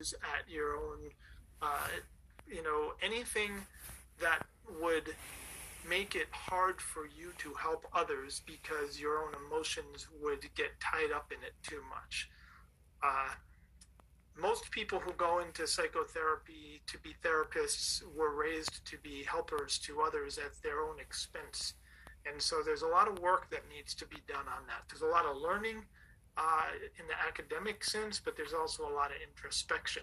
at your own, uh, anything that would make it hard for you to help others because your own emotions would get tied up in it too much. Uh, Most people who go into psychotherapy to be therapists were raised to be helpers to others at their own expense. And so there's a lot of work that needs to be done on that. There's a lot of learning in the academic sense, but there's also a lot of introspection.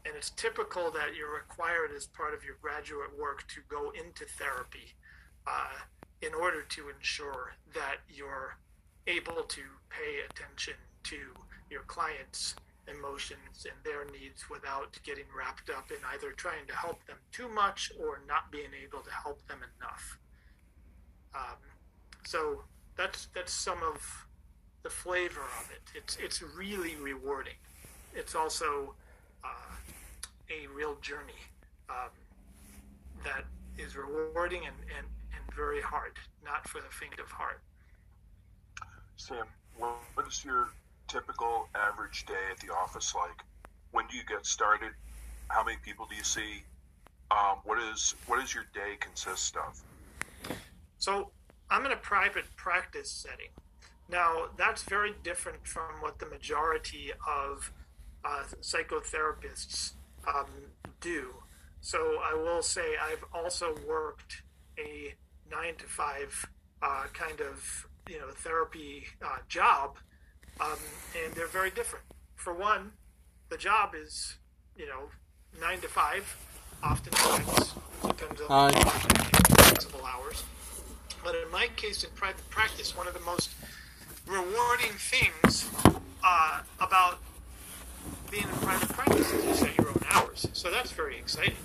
And it's typical that you're required as part of your graduate work to go into therapy in order to ensure that you're able to pay attention to your clients' emotions and their needs without getting wrapped up in either trying to help them too much or not being able to help them enough. So that's some of the flavor of it. It's really rewarding. It's also a real journey that is rewarding and very hard, not for the faint of heart. Sam, what is your typical average day at the office like? When do you get started? How many people do you see? What does your day consist of? So I'm in a private practice setting. Now, that's very different from what the majority of psychotherapists do. So I will say I've also worked a 9 to 5 kind of therapy job, and they're very different. For one, the job is 9 to 5, oftentimes depends on flexible hours. But in my case, in private practice, one of the most rewarding things about being in private practice is you set your own hours. So that's very exciting.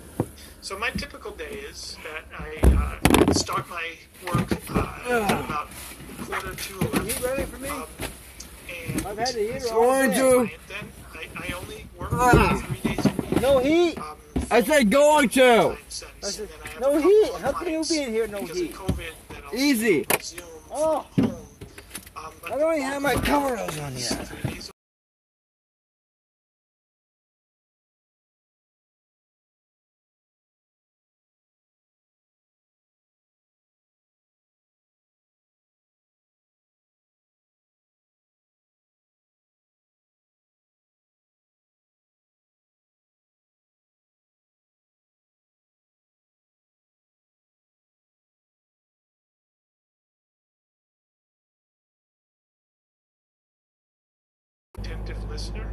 So my typical day is that I start my work at about 11:45. You ready for me? And I've had the heater going on. then I only work 3 days a week. No heat. I said going to. I said, no heat. How can you be in here no heat? Easy. Oh. I don't even have my coveralls on yet. Attentive listener,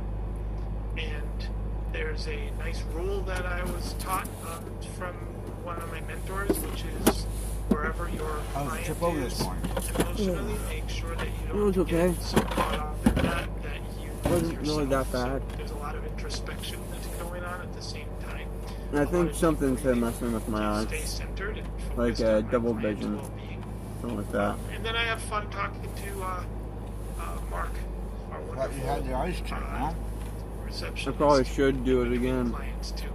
and there's a nice rule that I was taught from one of my mentors, which is wherever your client is emotionally, make sure that you don't get so caught up in that you Wasn't really that bad. So there's a lot of introspection that's going on at the same time. I think something's messing with my eyes, stay centered and like focused on my double client's vision, well-being. something like that. And then I have fun talking to Mark, our Thought wonderful you had the ice cream, huh? receptionist. I probably should do it again. Clients too.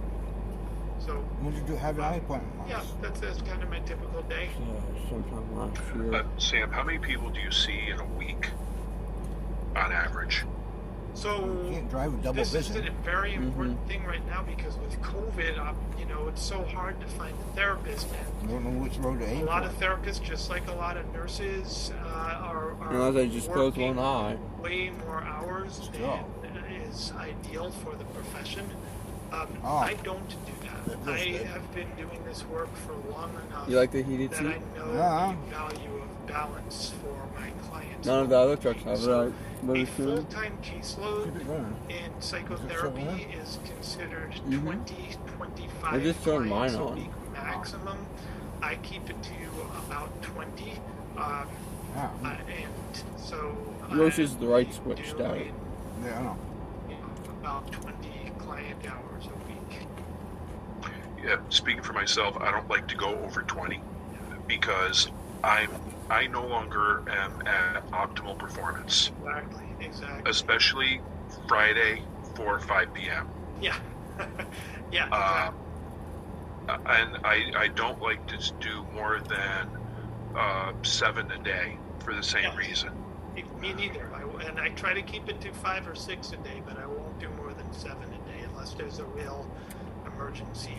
So When did you have your eye appointment? yeah, that's kind of my typical day. Sometime last year. Sam, how many people do you see in a week on average? So You can't drive with double this is vision. a very important thing right now because with COVID, it's so hard to find a therapist, You and don't know which road to a aim lot for. of therapists, just like a lot of nurses, are Unless I just close working one eye. way more hours Still. than is ideal for the profession. Oh. I don't do that. That's I good. have been doing this work for long enough You like the heated that seat? I know Yeah. the value of balance for my clients. None of the other trucks have So it. But a it's good. full-time caseload Keep it going. in psychotherapy is considered Mhm. 20, 25 I just turned clients mine a on. week maximum. I keep it to about 20. Yeah. And so Yours I'm is the right switch doing, out. Yeah, I know. about 20 client hours a week. Yeah, speaking for myself, I don't like to go over 20 because I no longer am at optimal performance, Exactly. especially Friday 4 or 5 p.m. Yeah. Yeah. And I don't like to do more than 7 a day for the same Yeah. reason. Me neither. And I try to keep it to 5 or 6 a day, but I won't do more than 7 a day unless there's a real emergency.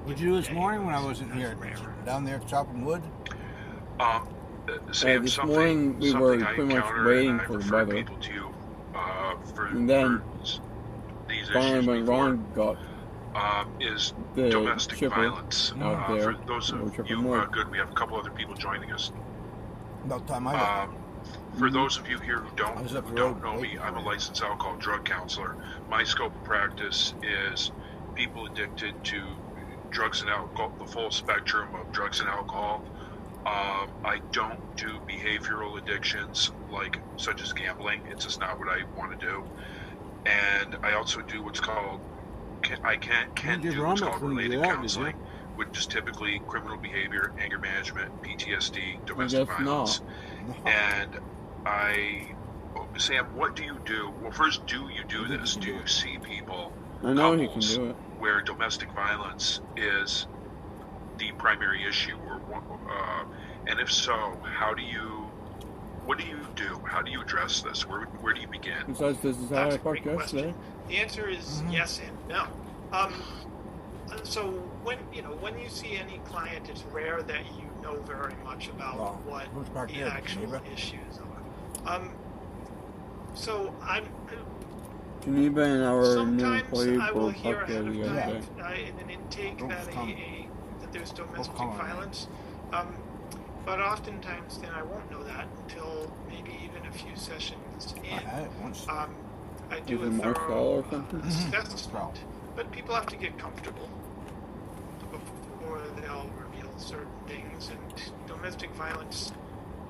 What'd you do this morning when I wasn't here? Down there chopping wood? Sam, this something, morning we were something I pretty much encounter, waiting and I for the refer weather. people to you for, And then for these finally issues went before, wrong, got is the domestic chipper violence. out there. For those We're of chipping you, wood. good, we have a couple other people joining us. About time I got For those of you here who I was up the don't road know me, waiting I'm a for you. licensed alcohol and drug counselor. My scope of practice is people addicted to drugs and alcohol, the full spectrum of drugs and alcohol. I don't do behavioral addictions such as gambling. It's just not what I want to do. And I also do what's called related counseling, which is typically criminal behavior, anger management, PTSD, domestic guess violence. not. And Sam, what do you do? Well, first, do you do this? Do you see people, I know he can couples, do it. where domestic violence is the primary issue, and if so, what do you do? How do you address this? Where do you begin? Besides, this is how That's I a great parked question. yesterday. The answer is yes and no. So when you see any client, it's rare that you know very much about what who's parked the there, actual neighbor? issues are. So I'm. Geneva and our new Sometimes employee I will both hear parked ahead there of the other time day. in an intake Don't that come. that there's domestic come on, man. violence. But oftentimes then I won't know that until maybe even a few sessions I in. had it once. I do Is a it Marcel thorough or something? assessment, but people have to get comfortable before they'll reveal certain things. And domestic violence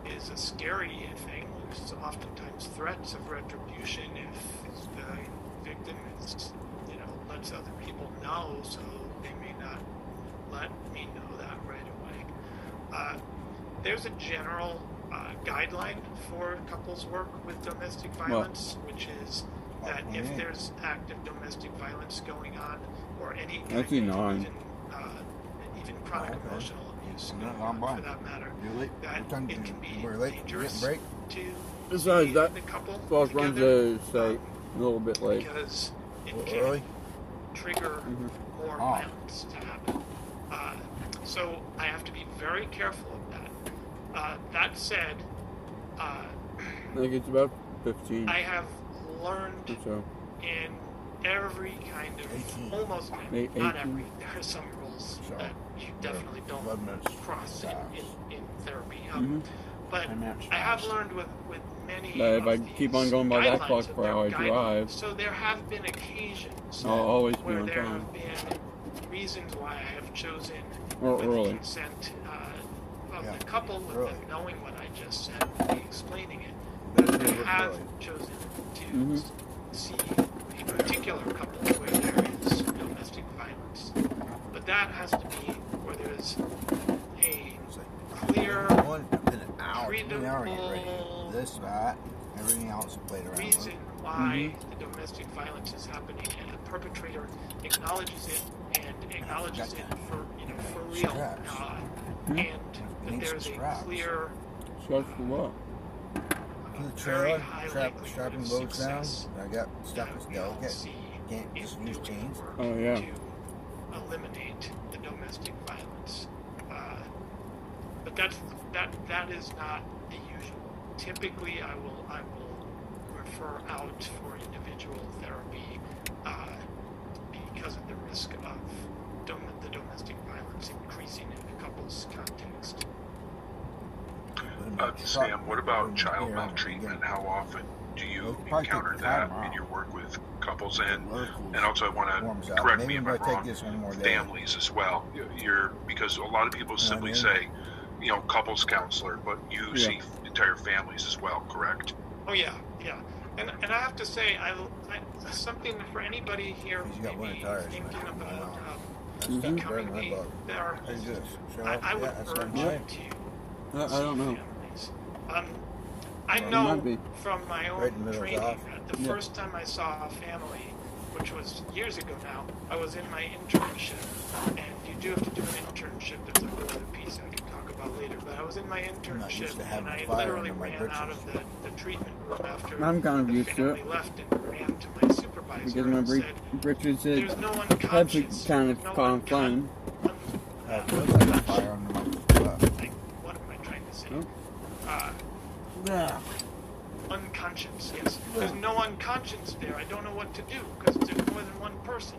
is a scary thing. There's oftentimes threats of retribution if the victim is, lets other people know, so they may not let me know that right away. There's a general guideline for couples work with domestic violence, which is that if there's active domestic violence going on, or any kind of even chronic emotional abuse going on, for that matter, that it can be dangerous to Besides that, the couple Falls runs together, the site a little bit late. because it Early? can trigger more violence to happen. So I have to be very careful of that. That said, I think it's about 15 I have learned or so. in every kind of, 18. almost not 18. every, there are some rules So, that you definitely don't 11 minutes cross tops. in therapy. Mhm. But 10 minutes I have tops. learned with many But if of I these keep on going by that guidelines clock that for they're how I guidelines. drive, So there have been occasions I'll always be where on there time. have been reasons why I have chosen Or with early. the consent of Yeah, the couple, with early. them knowing what I just said, me explaining it, that I have Early. chosen to Mhm. see a particular couple where there is domestic violence. But that has to be where there is a It's like, clear, one, been an hour, 2 hours to get ready. treatable This, that, everything else is played around reason with. why the domestic violence is happening, and the perpetrator acknowledges it and acknowledges it for real, and that there's a clear, Scratch for what? To the very trailer, high strapping likelihood of loads down. success I got stuff that that's we all delicate. see Can't in just use doing chains. work Oh, yeah. to eliminate the domestic violence. But that is not the usual. Typically, I will refer out for individual therapy because of the risk of the domestic violence increasing in the couple's context. Sam, what about child maltreatment? How often do you encounter that in your work with couples? And also, I want to correct me if I'm wrong, families as well. Because a lot of people simply say, couples counselor, but you see entire families as well, correct? Oh yeah. And I have to say, I something for anybody here who may be thinking about becoming a therapist. I would urge you to I don't know. families. I Well, it know might be. from my Right in own the middle is training off. that the Yeah. first time I saw a family, which was years ago now, I was in my internship, and you do have to do an internship. That's a whole other piece I can talk about later. But I was in my used internship, to having and I fire literally under my ran out of britches. the treatment room after I'm kind of the used to family it. left and ran to my supervisor Because my and said, britches there's no head unconscious. kind of no caught on flame. It looks like a fire on the Like, what am I trying to say? Oh. Yeah. Unconscious, yes. There's no unconscious there. I don't know what to do because there's more than one person.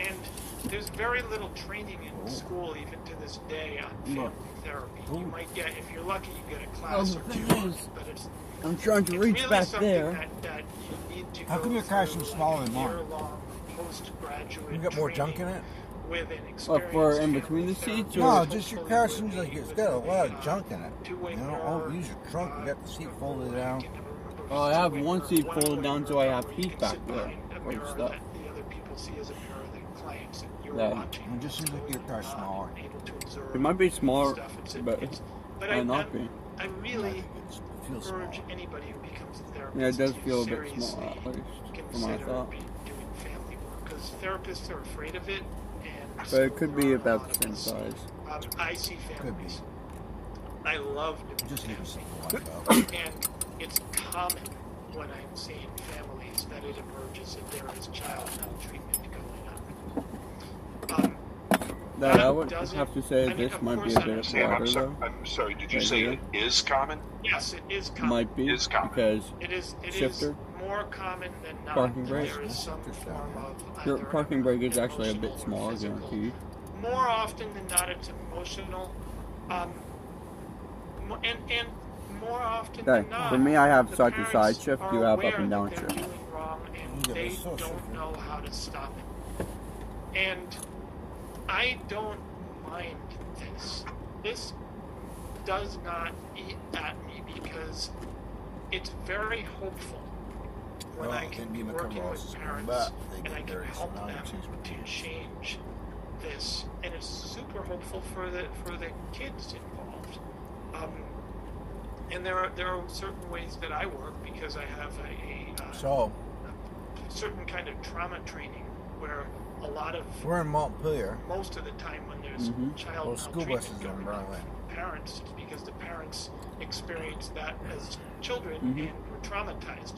And there's very little training in school, even to this day, on family therapy. You might get, if you're lucky, you get a class or two, but it's I'm trying to reach really back something there. that you need to How go come your car through, seems smaller like, than a mine? year-long postgraduate You got more junk in training it? with an What, for experienced in between the family seats, therapist. or- No, just your car Hopefully seems with like a- it's got a lot of with junk in it. two-way You know, mirror, use your trunk. You got the seat folded I down. can never remember if Oh, I it's have two-way one mirror, seat one-way folded down so I mirror have where you heat can back sit there behind a for mirror stuff. that the other people see as a mirror that clients and you're Yeah. watching. It just seems like your car's smaller. Able to observe It might be smaller, stuff. but but might not be. I really It feels smaller. urge anybody who becomes a therapist Yeah, it does to feel a bit seriously small, at least, from what I consider thought. doing family work because therapists are afraid of it, and But so it could are be a about lot the of same us. size. I see Could be. families. I love doing Just leave family yourself work, alone. and it's common when I'm seeing families that it emerges that there is child maltreatment going on. That I would doesn't- have to say I mean, this of might be course a I bit understand. Sam, broader though. I'm sorry. Did you Right say here. it is common? Yes, it is common. Might be Is common. because It is Shifter? more common than not Parking that brake? there is some form of your either parking brake is actually a bit emotional or smaller, physical. guaranteed. More often than not, it's emotional, and more often Okay, than not, for me, I have the side-to-side parents shift, are you have aware up and down that they're shift. doing wrong, and Yeah, they but so don't shifter. know how to stop it. And I don't mind this. This does not eat at me because it's very hopeful when Well, I can then be be working McCullough with is parents back. They and get I can dirty, so help now you them change my to keys. change this, and it's super hopeful for the kids involved. And there are certain ways that I work because I have So, a certain kind of trauma training where a lot of we're in Montpelier. most of the time when there's child Those school maltreatment buses in going on Berlin. with parents, it's because the parents experienced that as children and were traumatized.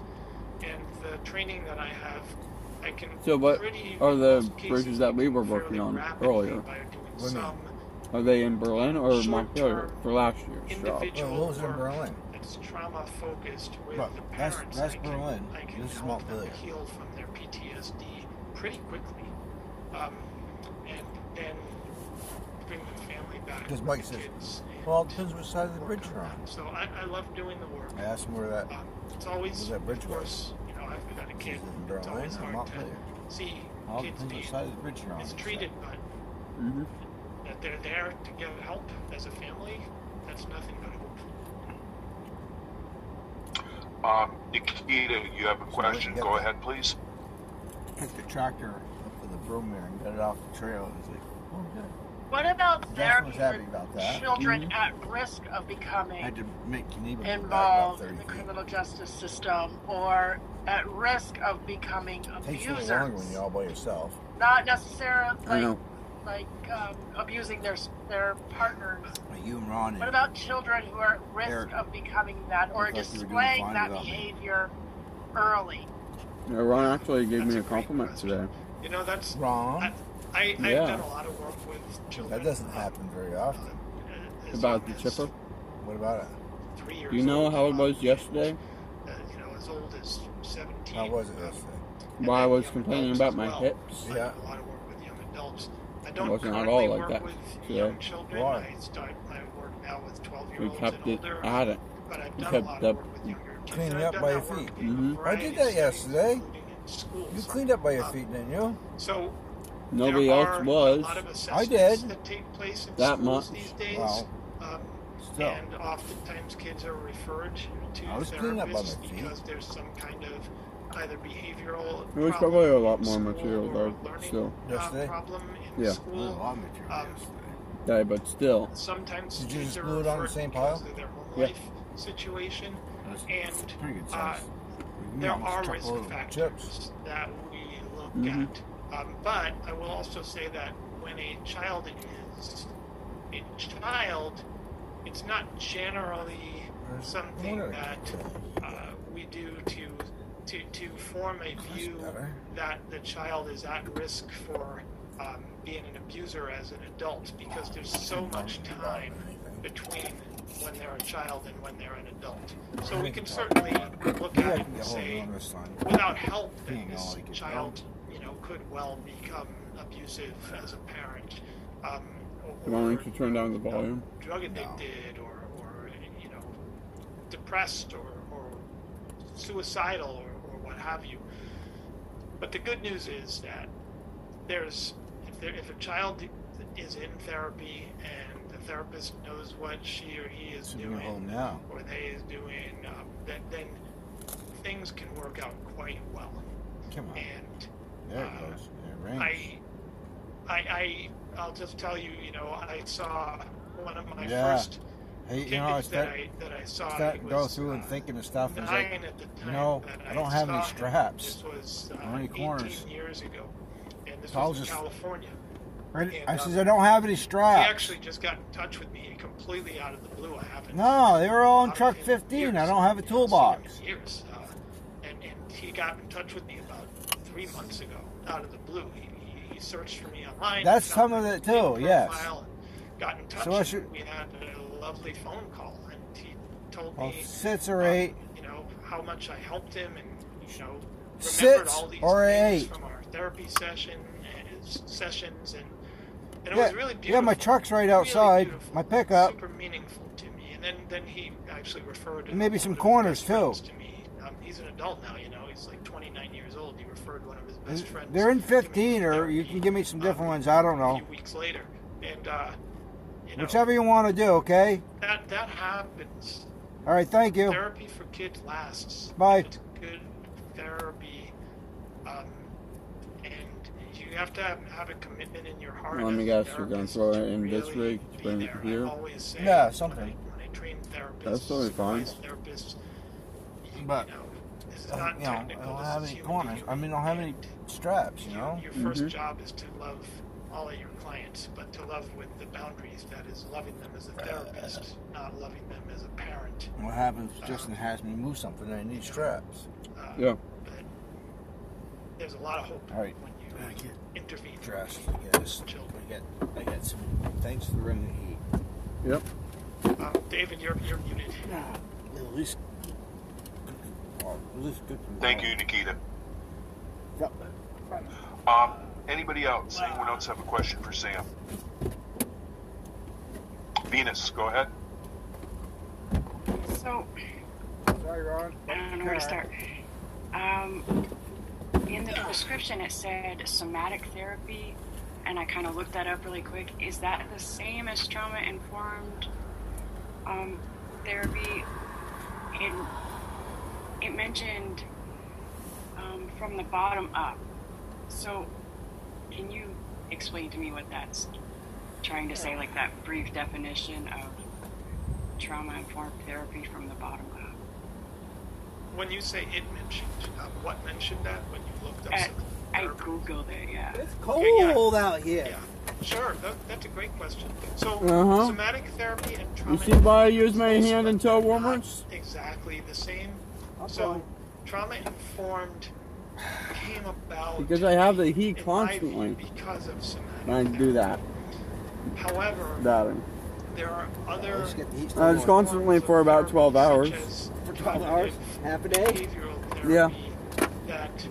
And the training that I have, I can So what pretty are the most cases bridges that we were fairly working on rapidly earlier? by doing What do you some Are they in Berlin or Short-term Montpelier for last year's job? individual Well, those are in work Berlin. that's trauma focused with Look, the that's parents. Berlin. I can This is help them Montpelier. heal from their PTSD pretty quickly, and then bring the family back. Because with Mike the says, kids and well, it depends which side of the work bridge on you're on. that. So I love doing the work. I asked him where that It's always, Where's that bridge of course, I've got a kid. is in It's Berlin always or hard to Montpelier. see All kids depends being which side of the bridge you're on. mistreated, but Mm-hmm. that they're there to get help as a family, that's nothing but hope. Nikita, you have a question. get Go that. ahead, please. Took the tractor up to the broom there and got it off the trail. He's like, oh, good. What about Justin therapy was happy for about that. children at risk of I becoming had to make Geneva move back about involved 30 in the feet. criminal justice system or at risk of becoming Takes a little longer when abusers? you're all by yourself. Not necessarily I know. like abusing their partners. Like you and Ron What and about children who are at risk Eric, of becoming that or looked like you were doing displaying fine that without me. behavior early? Yeah, Ron actually gave That's me a a great compliment question. today. That's Ron. I've Yeah. done a lot of work with children. That doesn't happen very often. As About young the as chipper? What about it? 3 years Do you know old, how it was yesterday? as old as 17. How was it yesterday? And While I then was young complaining adults about as my well. hips. I Yeah. do a lot of work with young adults. I don't wasn't at currently all like work that with today. young children. Why? I start my work now with We 12-year-olds kept and it older. at it. But I've we done a kept lot up of work with younger kids. cleaning and up I've done by that your work feet. in a Mhm. I variety did of that settings, yesterday. including in schools. You cleaned up by your feet, didn't you? So Nobody there else are was. a lot of I assessments did. that take place in That schools much. these days. Wow. Um, Still. and oftentimes kids are referred to I was cleaning up by my therapists feet. because there's some kind of either behavioral There was problem probably a lot in more school material or though, learning, still. Yesterday? problem in Yeah. There's a school. lot of material yesterday. Yeah, but still. Sometimes Did you kids just are glue it on the referred same because pile? of their home Yeah. life situation, That's and pretty good uh, size. We there almost are chucked risk a load of factors chips. that we look Mhm. at. But I will also say that when a child is a child, it's not generally There's something one other that kid. we do to form a view that the child is at risk for being an abuser as an adult, because there's so much time between when they're a child and when they're an adult. So we can certainly look at it and say, without help, that this child, could well become abusive as a parent. Why don't you turn down the volume? Drug addicted, or depressed, or suicidal, or what have you. But the good news is that if a child is in therapy and the therapist knows what she or he is doing, or they is doing, then things can work out quite well. Come on. And there it goes. It rings. I'll just tell you, I saw one of my first tidbits that I saw. Start to go through and thinking of stuff. And like, I don't have any straps. This was 18 years ago, and this was in California. I said, I don't have any straps. He actually just got in touch with me completely out of the blue. I haven't. No, they were all in truck 15. Years. I don't have a toolbox. Years. And he got in touch with me about 3 months ago, out of the blue. He searched for me online. That's some of it too, yes. Got in touch. We had a lovely phone call, and he told me 6 or 8. How much I helped him, and remembered 6 all these or things 8 from our therapy sessions, and it was really beautiful. Yeah, my truck's right outside, really my pickup. Super meaningful to me, and then he actually referred maybe some corners too. To me. He's an adult now, he's like 29 years old. He referred one of his best friends. They're in 15, or you can give me some different ones. I don't know. A few weeks later, and whichever you want to do, okay? That happens. All right, thank you. Therapy for kids lasts. Bye. It's good therapy, and you have to have a commitment in your heart. Let me guess, you're going to throw it in this rig to bring it here? Yeah, something. When I train therapists, that's totally fine. Therapists, but this is not technical. I don't have any corners. I don't have any straps, Your first job is to love all of your clients, but to love with the boundaries. That is loving them as a therapist, not loving them as a parent. What happens if Justin has me move something and I need straps? Yeah. But there's a lot of hope when you intervene. Dressed, I guess. I get some. Thanks for bringing the heat. Yep. David, you're muted. At least good. Thank you, Nikita. Yep. Anybody else? Anyone else have a question for Sam? Venus, go ahead. So, Sorry, Ron. I don't know where to start. In the description it said somatic therapy, and I kind of looked that up really quick. Is that the same as trauma-informed therapy? It mentioned from the bottom up. So, can you explain to me what that's trying to say, like that brief definition of trauma-informed therapy from the bottom up? When you say it mentioned, what mentioned that when you looked up I Googled it, yeah. It's cold out here. Yeah, sure, that's a great question. So, somatic therapy and trauma... You see why I use my hand and toe warmers? Exactly the same. So, trauma-informed came about... Because I have the heat constantly. Because of somatic when I do that. However, there are other... It's constantly for about 12 hours. For 12 hours? Half a day? Behavioral therapy yeah. That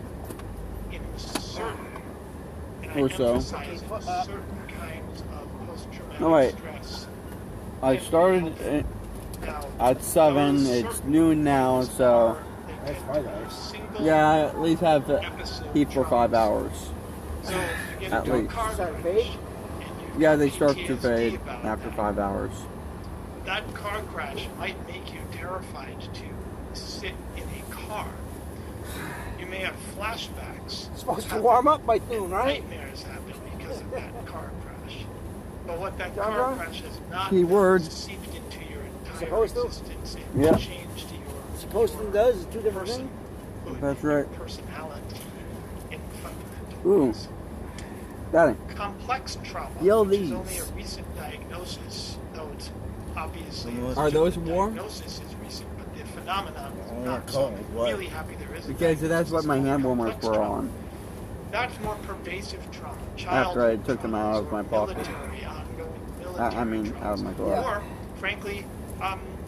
in certain... Or so. Certain kinds of post-traumatic stress. I started at 7. It's noon now, so... That's 5 hours. Yeah, I at least have to heat for 5 hours. So you get at least. Yeah, they start to fade after 5 hours. That car crash might make you terrified to sit in a car. You may have flashbacks. It's supposed to warm up by noon, right? Nightmares happen because of that car crash. But what that car crash has not seeped into your entire existence and changed your... Supposed to does is 2 different things. That's right. Personality in fundamental Ooh. ways. Got it. Complex trauma, which is only a recent diagnosis, though it's obviously... Are those warm? Diagnosis is recent, but the phenomenon. Yeah, So cool. I'm What? really happy there is. Because that's what my hand warmers complex were trauma. on. That's more pervasive trauma. After I took them out of my pocket. Military, ongoing military I mean, trauma. out of my glove. Or, frankly,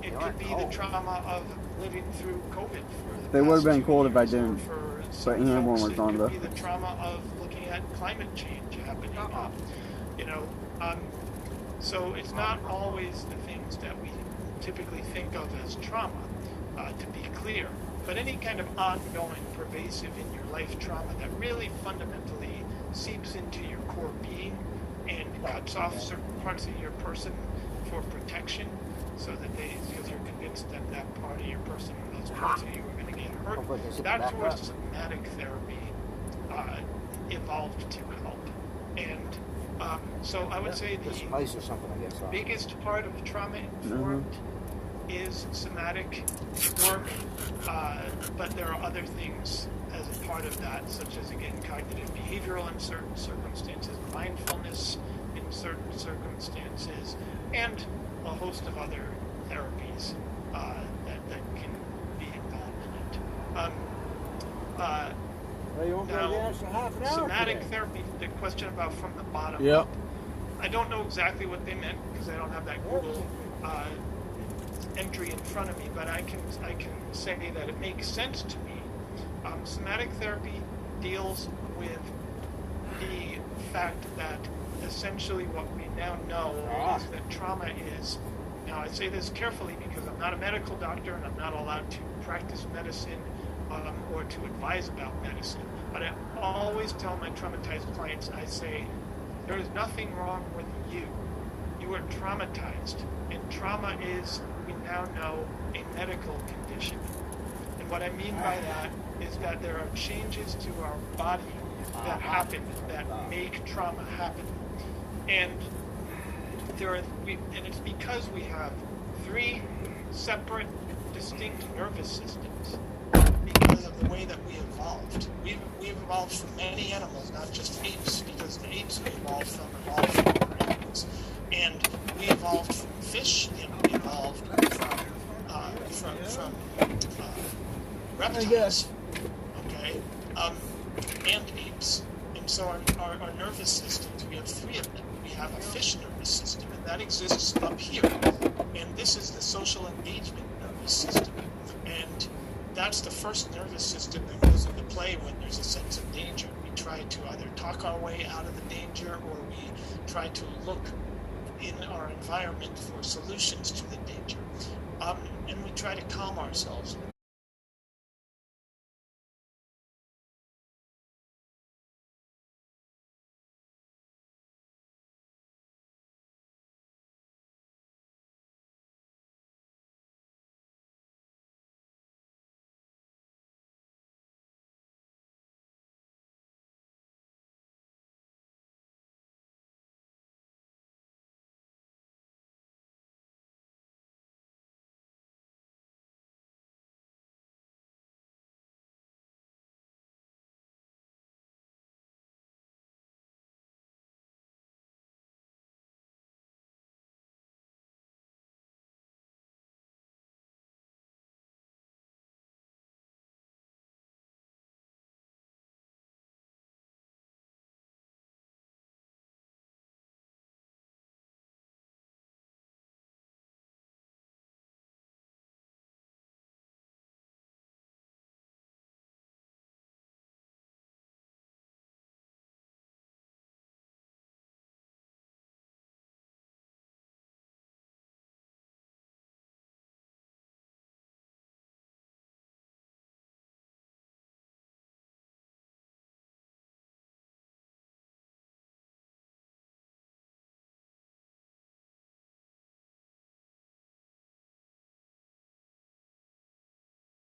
it could be the trauma of living through COVID. For They would have been past cool 2 if I years, or didn't for put some hand folks, warmers on it the. could be the trauma of looking at climate change happening. You know, so it's not always the things that we typically think of as trauma, to be clear. But any kind of ongoing, pervasive in your life trauma that really fundamentally seeps into your core being and cuts off certain parts of your person for protection, so that because you're convinced that that part of your person, or those parts of you are going to get hurt. That's where somatic therapy evolved to help. And so I would say the biggest part of trauma informed is somatic work, but there are other things as a part of that, such as, again, cognitive behavioral in certain circumstances, mindfulness in certain circumstances, and a host of other therapies that can be involved in it. Now, somatic therapy, the question about from the bottom up, I don't know exactly what they meant because I don't have that Google entry in front of me, but I can say that it makes sense to me. Somatic therapy deals with the fact that essentially what we now know is that trauma is, now I say this carefully because I'm not a medical doctor and I'm not allowed to practice medicine or to advise about medicine, but I always tell my traumatized clients, I say, there is nothing wrong with you. You are traumatized, and trauma is, we now know, a medical condition. And what I mean by that is that there are changes to our body that happen, that make trauma happen. And and it's because we have 3 separate, distinct nervous systems because of the way that we evolved. We've evolved from many animals, not just apes, because the apes we evolved from other animals. And we evolved from fish, and we evolved from reptiles, okay, and apes. And so our nervous systems, we have 3 of them. We have a fish nervous system, and that exists up here. And this is the social engagement nervous system. And that's the first nervous system that goes into play when there's a sense of danger. We try to either talk our way out of the danger, or we try to look in our environment for solutions to the danger. And we try to calm ourselves